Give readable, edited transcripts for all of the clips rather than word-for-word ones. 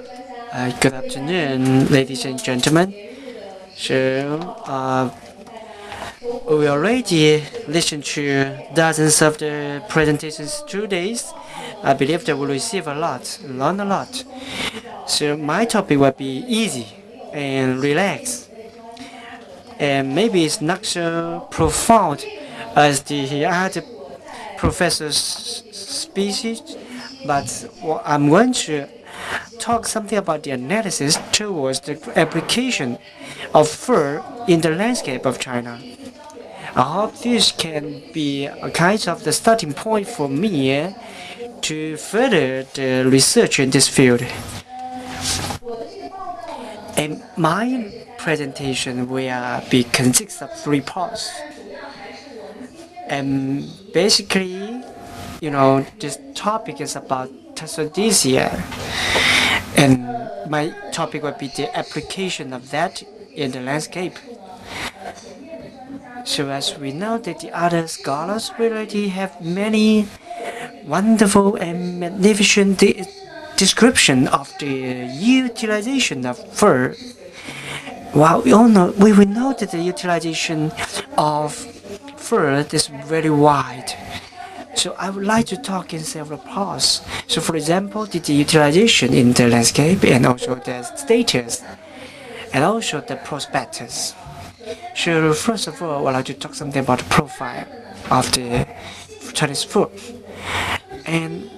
Good afternoon, ladies and gentlemen. We already listened to dozens of the presentations 2 days. I believe that we'll receive a lot, learn a lot. So my topic will be easy and relaxed. And maybe it's not so profound as the other professor's species, but I'm going to talk something about the analysis towards the application of fur in the landscape of China. I hope this can be a kind of the starting point for me to further the research in this field. And my presentation will be consists of 3 parts. And basically, this topic is about Taxodiaceae, and my topic will be the application of that in the landscape. So as we know that the other scholars already have many wonderful and magnificent description of the utilization of fur. Well, we will know that the utilization of fur is very wide. So I would like to talk in several parts. So for example, the utilization in the landscape and also the status and also the prospectus. So first of all, I would like to talk something about the profile of the Chinese fur. And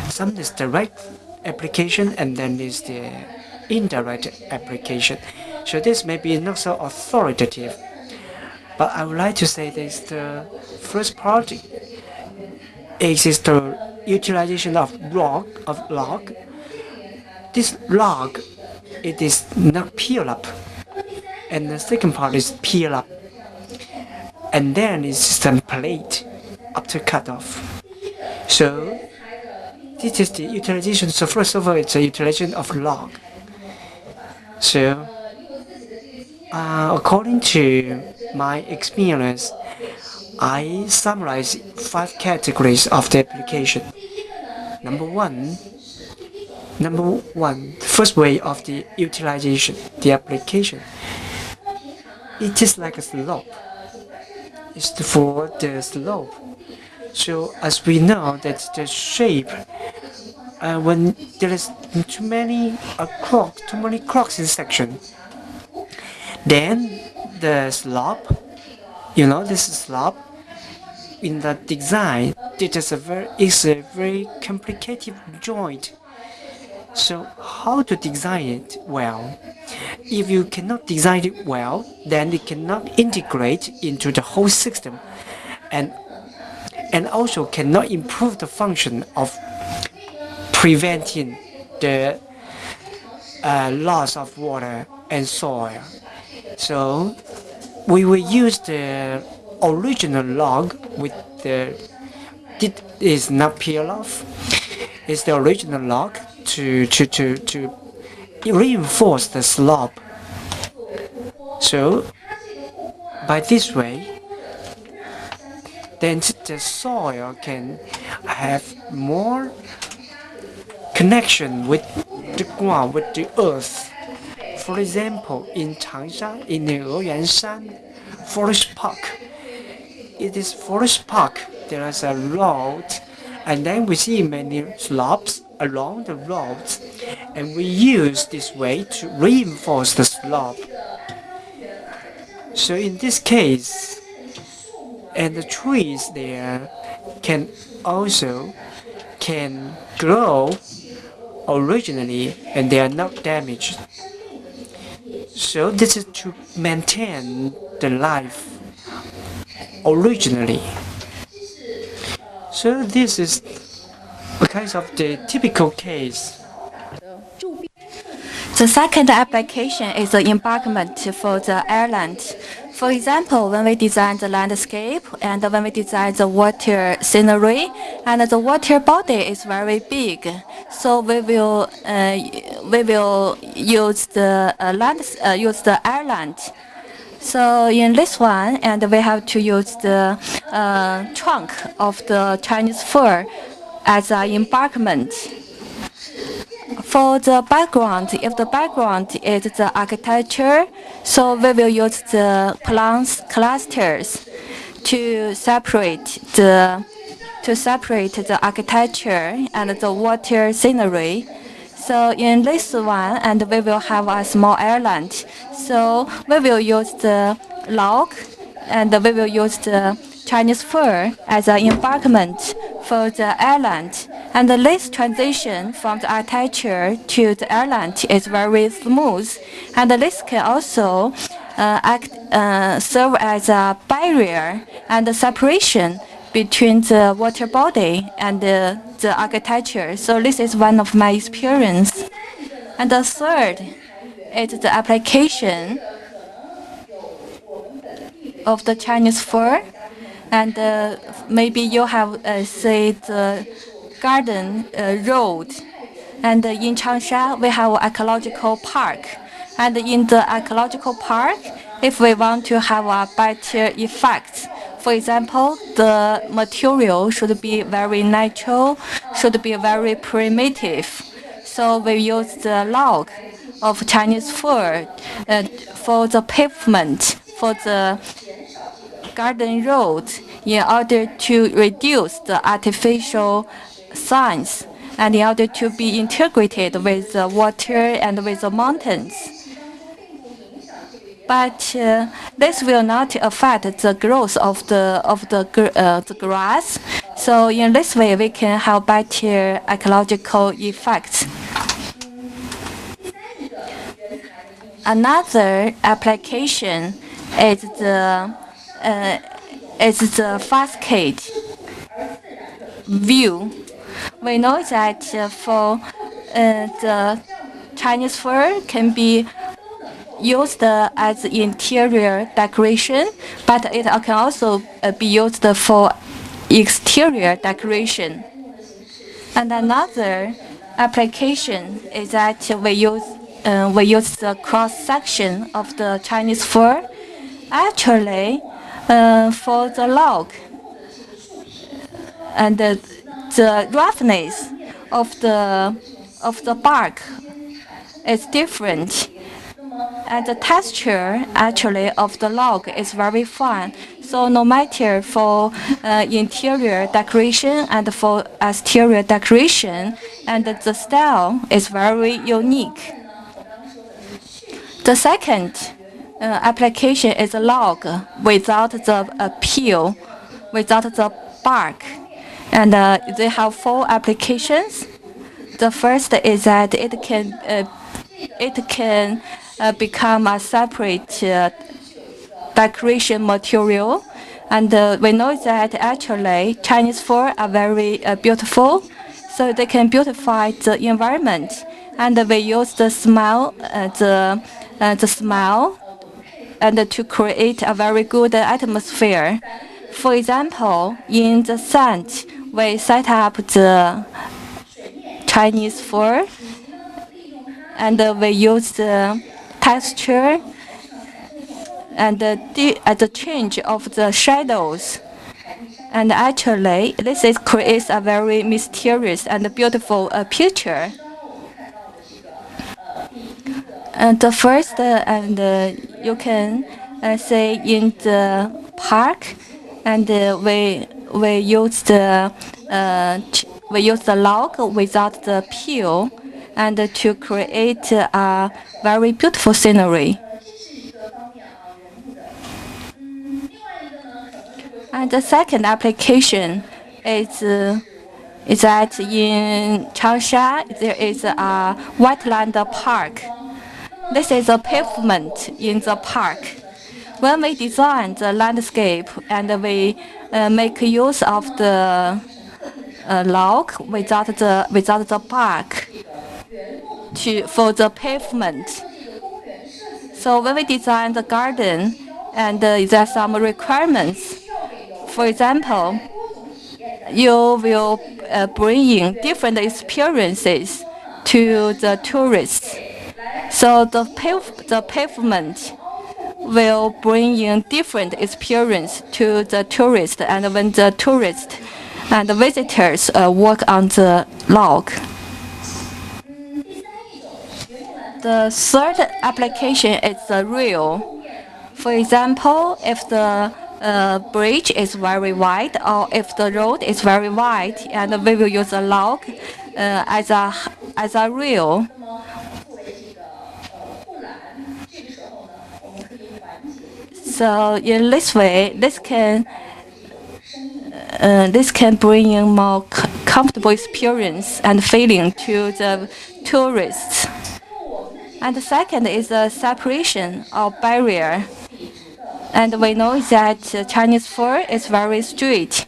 some is direct application and then is the indirect application. So this may be not so authoritative, but I would like to say this: the first part is the utilization of log. This log, it is not peel up, and the second part is peel up, and then it's some plate after cut off. So this is the utilization. So first of all, it's a utilization of log. So according to my experience, I summarize 5 categories of the application. Number one, first way of the utilization, the application. It is like a slope. It's for the slope. So as we know that the shape, when there is too many crocks in section, then the slope, this slope in the design, it is a very complicated joint. So how to design it well? If you cannot design it well, then it cannot integrate into the whole system, and also cannot improve the function of preventing the loss of water and soil. So we will use the original log with it is not peel off. It's the original log to reinforce the slope. So by this way, then the soil can have more connection with the ground, with the earth. For example, in Changsha, in the YUAN forest park, there is a road, and then we see many slopes along the roads, and we use this way to reinforce the slope. So in this case, and the trees there can grow originally, and they are not damaged. So this is to maintain the life originally. So this is a kind of the typical case. The second application is the embankment for the island. For example, when we design the landscape and when we design the water scenery, and the water body is very big, so we will use the island. So in this one, and we have to use the trunk of the Chinese fir as an embankment. for the background, if the background is the architecture, so we will use the plants clusters to separate the architecture and the water scenery. So in this one, and we will have a small island. So we will use the log, and we will use the Chinese fir as an embankment for the island. And this transition from the architecture to the island is very smooth. And this can also serve as a barrier and a separation between the water body and the architecture. So this is one of my experience. And the third is the application of the Chinese fir. And maybe you have seen the garden road. And in Changsha, we have ecological park. And in the ecological park, if we want to have a better effect, for example, the material should be very natural, should be very primitive. So we use the log of Chinese fir for the pavement, for the garden road, in order to reduce the artificial signs and in order to be integrated with the water and with the mountains. But this will not affect the growth of the grass. So in this way, we can have better ecological effects. Another application is the facade view. We know that for the Chinese fir can be used as interior decoration, but it can also be used for exterior decoration. And another application is that we use the cross section of the Chinese fir. Actually, for the log and the roughness of the bark is different. And the texture actually of the log is very fine. So no matter for interior decoration and for exterior decoration, and the style is very unique. The second application is a log without the peel, without the bark. And they have 4 applications. The first is that it can become a separate decoration material. And we know that actually Chinese fir are very beautiful, so they can beautify the environment. And we use the smell, and to create a very good atmosphere. For example, in the sand, we set up the Chinese fir, and we use the texture and the change of the shadows. And actually, this creates a very mysterious and beautiful picture. And the first, you can say in the park, and we use the log without the peel, and to create a very beautiful scenery. And the second application is that in Changsha there is a wetland park. This is a pavement in the park. When we design the landscape and we make use of the log without the bark for the pavement. So when we design the garden, and there are some requirements. For example, you will bring in different experiences to the tourists. So the pavement will bring in different experience to the tourist, and when the tourists and the visitors walk on the log. The third application is the rail. For example, if the bridge is very wide or if the road is very wide, and we will use a log as a rail. So in this way, this can bring in more comfortable experience and feeling to the tourists. And the second is the separation or barrier. And we know that Chinese fur is very straight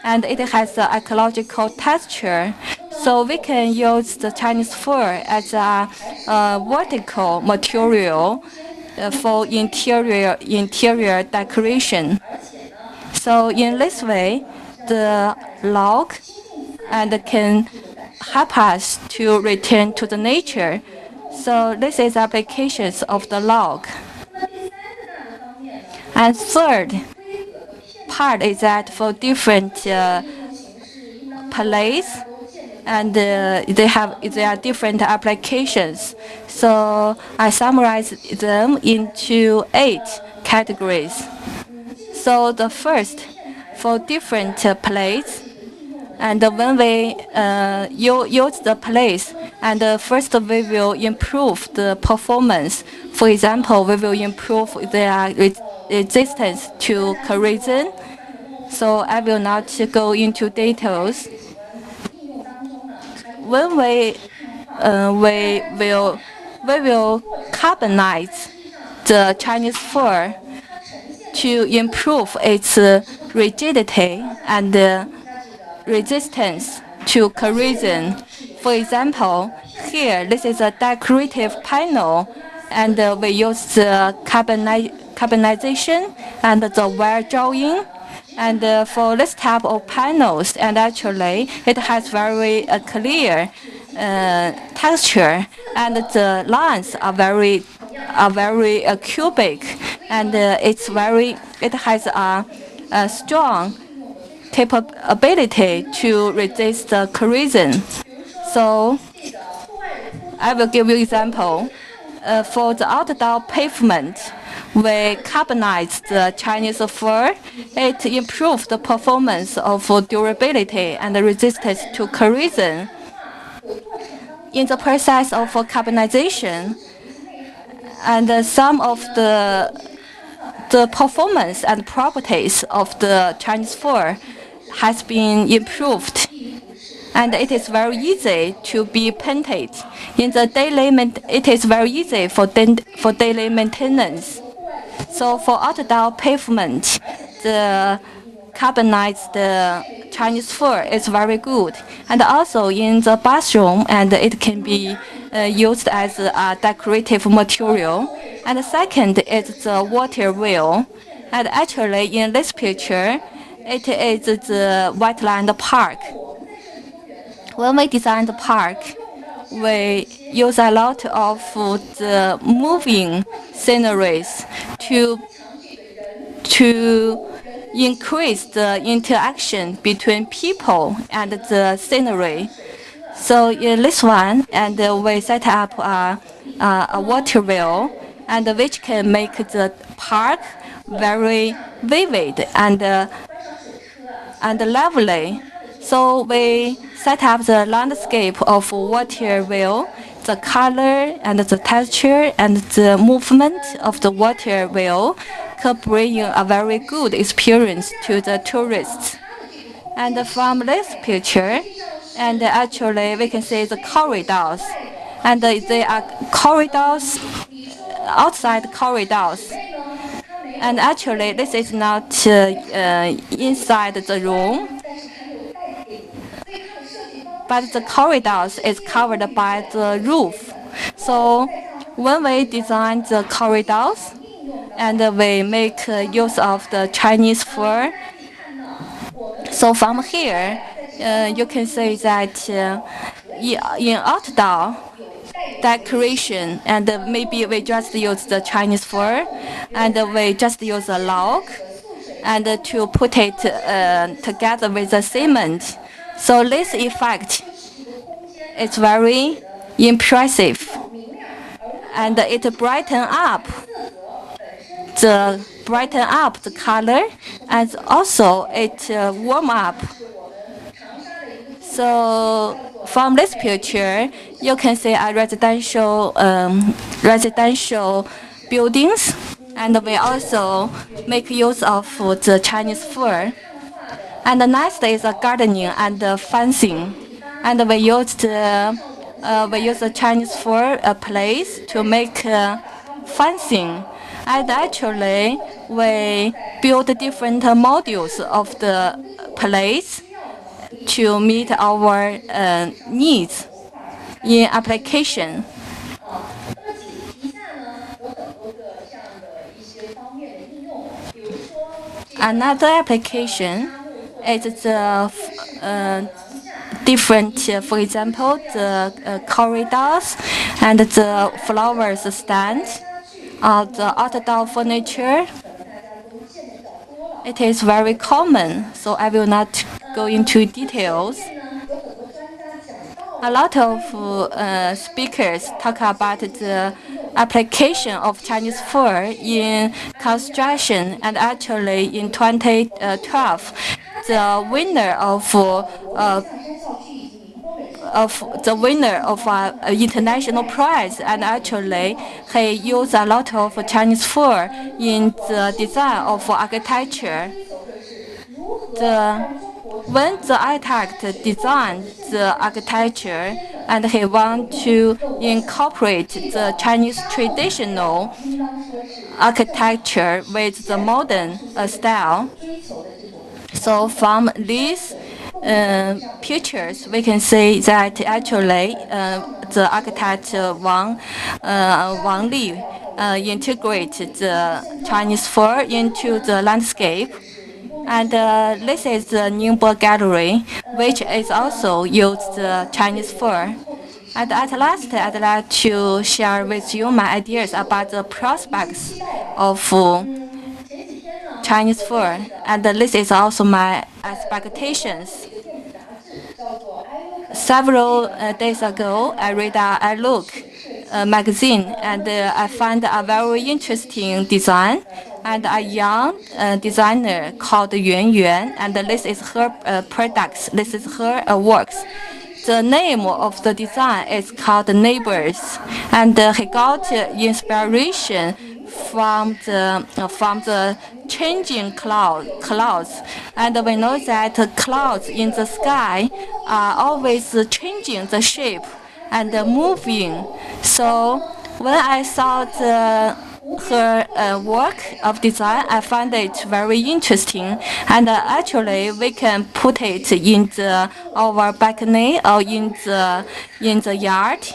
and it has an ecological texture. So we can use the Chinese fur as a vertical material for interior decoration. So in this way, the log and can help us to return to the nature. So this is applications of the log. And third part is that for different place and there are different applications. So I summarize them into 8 categories. So the first, for different place, and when we use the place, and first we will improve the performance. For example, we will improve their resistance to corrosion. So I will not go into details. When we will carbonize the Chinese fur to improve its rigidity and resistance to corrosion. For example, here this is a decorative panel, and we use the carbonization and the wire drawing. And for this type of panels, and actually it has very clear texture, and the lines are very cubic, and it has a strong capability to resist the corrosion. So I will give you example. For the outdoor pavement, we carbonize the Chinese fur. It improves the performance of durability and resistance to corrosion. In the process of carbonization, and some of the performance and properties of the Chinese fur has been improved, and it is very easy to be painted. In the it is very easy for daily maintenance. So for outdoor pavement, the carbonized Chinese fur is very good, and also in the bathroom, and it can be used as a decorative material. And the second is the water wheel, and actually in this picture, it is the wetland park. When we design the park, we use a lot of the moving sceneries to increase the interaction between people and the scenery. So in this one, and we set up a water wheel, and which can make the park very vivid and lively. So we set up the landscape of water wheel, the color and the texture and the movement of the water wheel could bring a very good experience to the tourists. And from this picture, and actually we can see the corridors, and there are corridors, outside corridors. And actually this is not inside the room, but the corridors is covered by the roof. So when we design the corridors and we make use of the Chinese fur, so from here you can say that in outdoor decoration, and maybe we just use the Chinese fur and we just use a log and to put it together with the cement. So this effect is very impressive. and it brighten up the color, and also it warm up. So from this picture, you can see a residential buildings, and we also make use of the Chinese fir. And the next is gardening and fencing, and we use the Chinese fir place to make fencing. And actually, we build different modules of the place to meet our needs in application. Another application is the different, for example, the corridors and the flowers stand, the outdoor furniture. It is very common, so I will not go into details. A lot of speakers talk about the application of Chinese fir in construction, and actually in 2012, the winner of an international prize, and actually he used a lot of Chinese fir in the design of architecture. When the architect designed the architecture and he want to incorporate the Chinese traditional architecture with the modern style. So from these pictures, we can see that actually the architect Wang Li integrated the Chinese fir into the landscape. And this is the Ningbo Gallery, which is also used Chinese fir. And at last, I'd like to share with you my ideas about the prospects of Chinese fir. And this is also my expectations. Several days ago, I read a look magazine, and I found a very interesting design, and a young designer called YUAN, and this is her products. This is her works. The name of the design is called Neighbors, and he got inspiration from the changing clouds, and we know that clouds in the sky are always changing the shape and moving. So when I saw her work of design, I found it very interesting, and actually we can put it in our balcony or in the yard,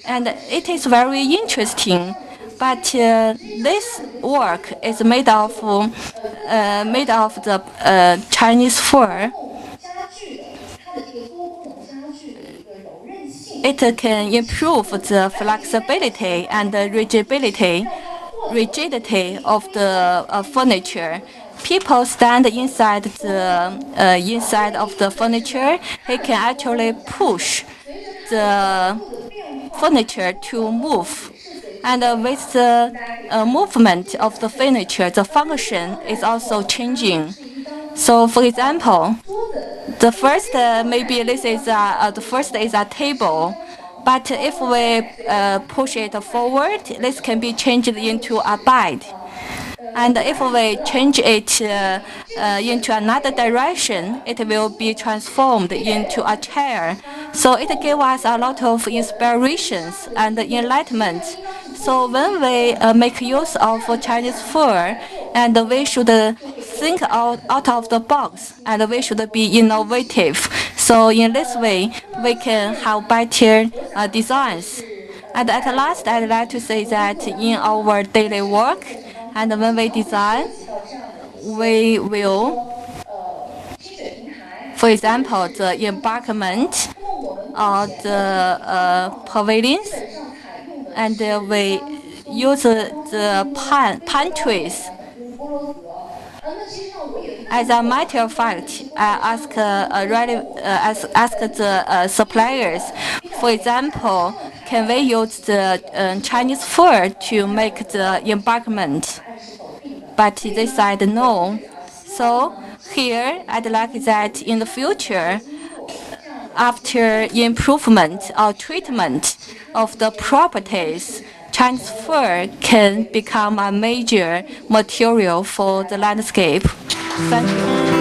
and it is very interesting. But this work is made of the Chinese fir. It can improve the flexibility and the rigidity of the furniture. People stand inside of the furniture. They can actually push the furniture to move. And with the movement of the furniture, the function is also changing. So, for example, the first is a table, but if we push it forward, this can be changed into a bed. And if we change it into another direction, it will be transformed into a chair. So it gives us a lot of inspirations and enlightenment. So when we make use of Chinese fir, and we should think out of the box, and we should be innovative. So in this way, we can have better designs. And at last, I'd like to say that in our daily work, and when we design, we will, for example, the embankment or the pavilions, and we use the palm trees. As a matter of fact, I ask the suppliers, for example, can we use the Chinese fur to make the embankment? But they said no. So here, I'd like that in the future, after improvement or treatment of the properties, Chinese fir can become a major material for the landscape. Thank you.